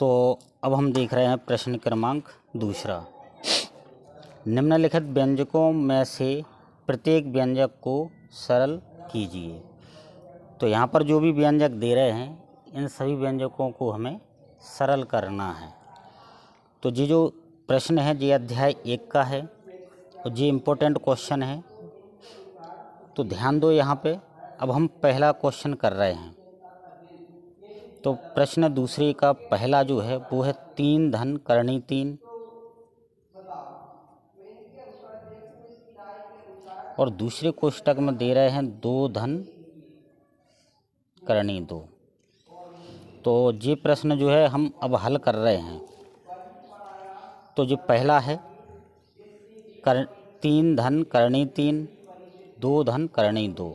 तो अब हम देख रहे हैं प्रश्न क्रमांक दूसरा। निम्नलिखित व्यंजकों में से प्रत्येक व्यंजक को सरल कीजिए। तो यहाँ पर जो भी व्यंजक दे रहे हैं इन सभी व्यंजकों को हमें सरल करना है। तो ये जो प्रश्न है ये अध्याय 1 का है और ये इम्पोर्टेंट क्वेश्चन है, तो ध्यान दो यहाँ पे। अब हम पहला क्वेश्चन कर रहे हैं। तो प्रश्न दूसरे का पहला जो है वो है 3 धन करणी 3 और दूसरे कोष्टक में दे रहे हैं 2 धन करणी 2। तो ये प्रश्न जो है हम अब हल कर रहे हैं। तो जो पहला है 3 धन करणी 3 2 धन करणी 2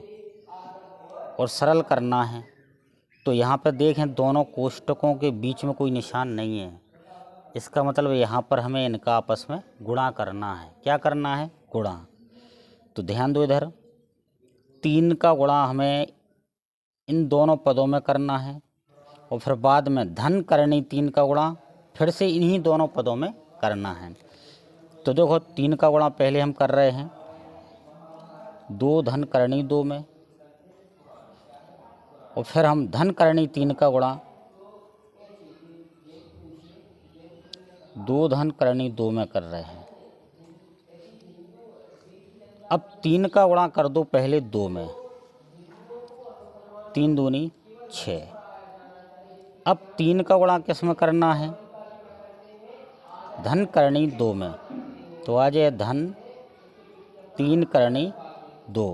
और सरल करना है। तो यहाँ पर देखें दोनों कोष्टकों के बीच में कोई निशान नहीं है, इसका मतलब यहाँ पर हमें इनका आपस में गुणा करना है। क्या करना है? गुणा। तो ध्यान दो, इधर 3 का गुणा हमें इन दोनों पदों में करना है और फिर बाद में धन करणी 3 का गुणा फिर से इन्हीं दोनों पदों में करना है। तो देखो 3 का गुणा पहले हम कर रहे हैं 2 धन करणी 2 में और फिर हम धन करणी 3 का गुणा 2 धन करणी 2 में कर रहे हैं। अब 3 का गुणा कर दो पहले 2 में, 3 दूनी 6। अब 3 का गुणा किस में करना है? धन करणी 2 में। तो आ जाए धन 3 करणी 2।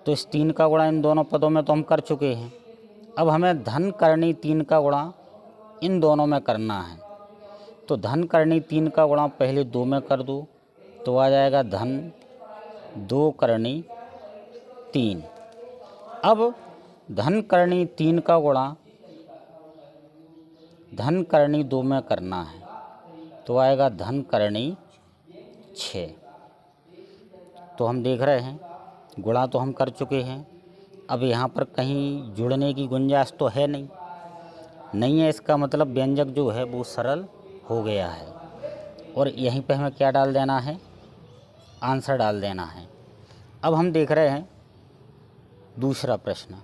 तो इस 3 का गुणा इन दोनों पदों में तो हम कर चुके हैं। अब हमें धन करणी 3 का गुणा इन दोनों में करना है। तो धन करणी 3 का गुणा पहले 2 में कर दो, तो आ जाएगा धन 2 करणी 3। अब धन करणी 3 का गुणा धन करणी 2 में करना है, तो आएगा धन करणी 6। तो हम देख रहे हैं गुणा तो हम कर चुके हैं। अब यहाँ पर कहीं जुड़ने की गुंजाइश तो है नहीं है। इसका मतलब व्यंजक जो है वो सरल हो गया है और यहीं पे हमें क्या डाल देना है? आंसर डाल देना है। अब हम देख रहे हैं दूसरा प्रश्न।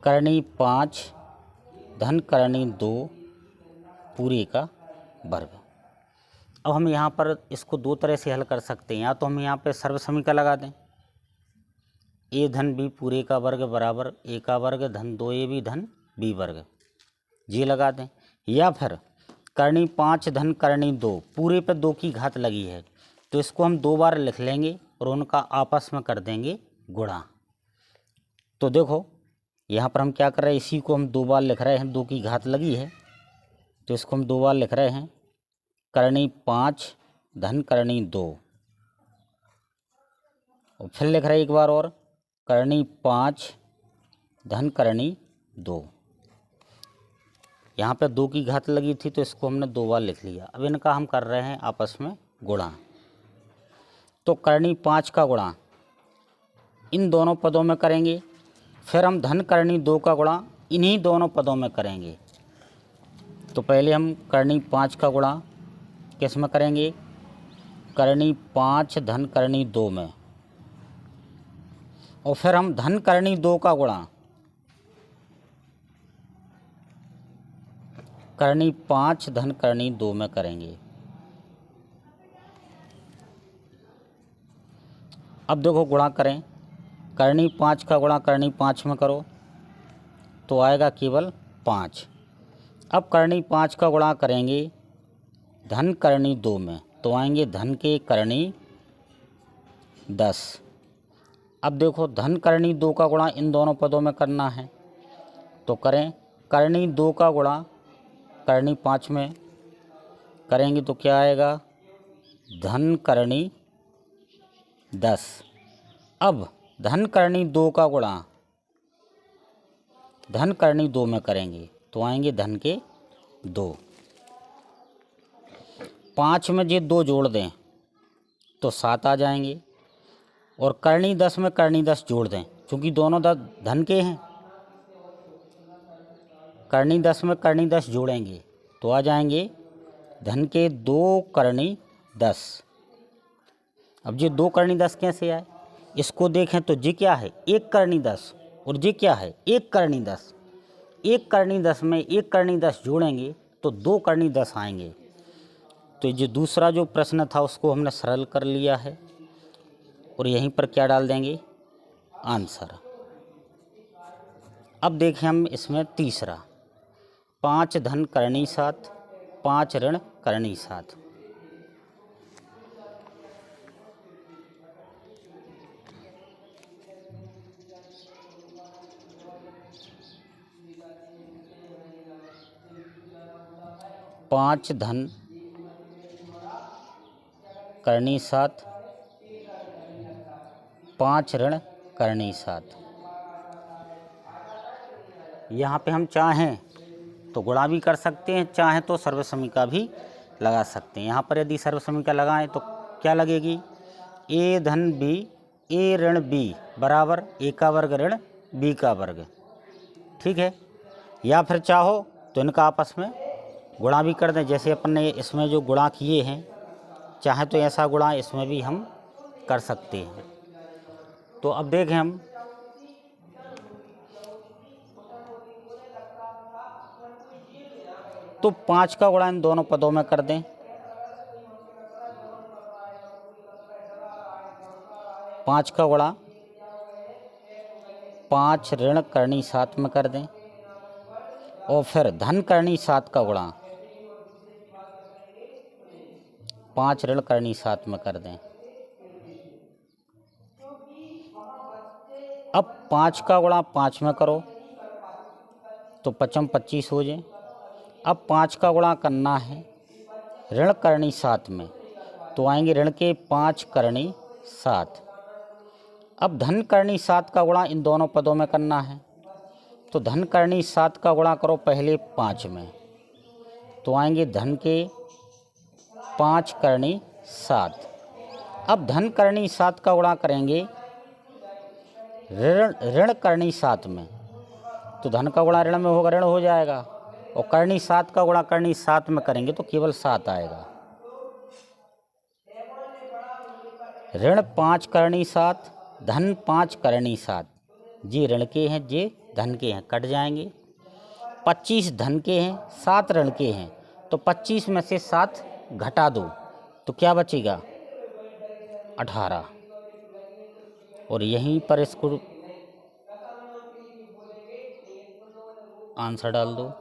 करणी 5 धन करणी 2 पूरे का वर्ग। अब हम यहाँ पर इसको 2 तरह से हल कर सकते हैं। या तो हम यहाँ पे सर्व समीकरण लगा दें, a धन b पूरे का वर्ग बराबर a का वर्ग धन 2ab धन b वर्ग, ये लगा दें। या फिर करणी 5 धन करणी 2 पूरे पे 2 की घात लगी है, तो इसको हम 2 बार लिख लेंगे और उनका आपस में कर देंगे गुणा। तो देखो यहाँ पर हम क्या कर रहे हैं, इसी को हम 2 बार लिख रहे हैं। 2 की घात लगी है तो इसको हम 2 बार लिख रहे हैं। करणी 5 धन करणी 2 और फिर लिख रहे हैं एक बार और करणी 5 धन करणी 2। यहाँ पे 2 की घात लगी थी तो इसको हमने 2 बार लिख लिया। अब इनका हम कर रहे हैं आपस में गुणा। तो करणी 5 का गुणा इन दोनों पदों में करेंगे, फिर हम धन करणी 2 का गुणा इन्हीं दोनों पदों में करेंगे। तो पहले हम करणी 5 का गुणा किस में करेंगे? करणी 5 धन करणी 2 में और फिर हम धन करणी 2 का गुणा करणी 5 धन करणी 2 में करेंगे। अब देखो गुणा करें, करणी 5 का गुणा करणी 5 में करो तो आएगा केवल 5। अब करणी 5 का गुणा करेंगे धन करणी 2 में तो आएंगे धन के करणी 10। अब देखो धन करणी 2 का गुणा इन दोनों पदों में करना है, तो करें। करणी 2 का गुणा करणी 5 में करेंगे तो क्या आएगा? धन करणी 10। अब धन करणी 2 का गुणा धन करणी 2 में करेंगे तो आएंगे धन के 2। 5 में ये 2 जोड़ दें तो 7 आ जाएंगे। और करनी 10 में करनी 10 जोड़ दें, क्योंकि दोनों धन के हैं। करनी 10 में करनी 10 जोड़ेंगे तो आ जाएंगे धन के 2 करनी 10। अब ये 2 करनी 10 कैसे आए, इसको देखें तो ये क्या है 1 करनी 10, और ये क्या है 1 करनी 10। 1 करनी 10 में 1 करनी 10 जोड़ेंगे तो 2 करनी 10 आएंगे। तो ये दूसरा जो प्रश्न था उसको हमने सरल कर लिया है, और यहीं पर क्या डाल देंगे आंसर। अब देखें हम इसमें तीसरा, 5 धन करनी 7, 5 ऋण करनी 7। पाँच धन करनी 7, 5 ऋण करनी 7। यहाँ पे हम चाहें तो गुणा भी कर सकते हैं, चाहें तो सर्वसमीका भी लगा सकते हैं। यहाँ पर यदि सर्वसमीका लगाएं तो क्या लगेगी, ए धन बी ए ऋण बी बराबर ए का वर्ग ऋण बी का वर्ग। ठीक है, या फिर चाहो तो इनका आपस में गुणा भी कर दें, जैसे अपन ने इसमें जो गुणा किए हैं, चाहे तो ऐसा गुणा इसमें भी हम कर सकते हैं। तो अब देखें हम, तो 5 का गुणा इन दोनों पदों में कर दें, 5 का गुणा 5 ऋण करनी 7 में कर दें, और फिर धन करनी 7 का गुणा 5 ऋण करनी 7 में कर दें। अब 5 का गुणा 5 में करो तो 5 25 हो जाए। अब 5 का गुणा करना है ऋण करनी 7 में, तो आएंगे ऋण के 5 करनी 7। अब धन करनी 7 का गुणा इन दोनों पदों में करना है, तो धन करनी 7 का गुणा करो पहले 5 में, तो आएंगे धन के 5 करनी 7। अब धन करनी 7 का गुणा करेंगे ऋण करनी 7 में, तो धन का गुणा ऋण में होगा, ऋण हो जाएगा, और करनी 7 का गुणा करनी 7 में करेंगे तो केवल 7 आएगा। ऋण 5 करनी 7, धन 5 करनी 7, ये ऋण के हैं, ये धन के हैं, कट जाएंगे। 25 धन के हैं, 7 ऋण के हैं, तो 25 में से 7 घटा दो तो क्या बचेगा 18, और यहीं पर इसको आंसर डाल दो।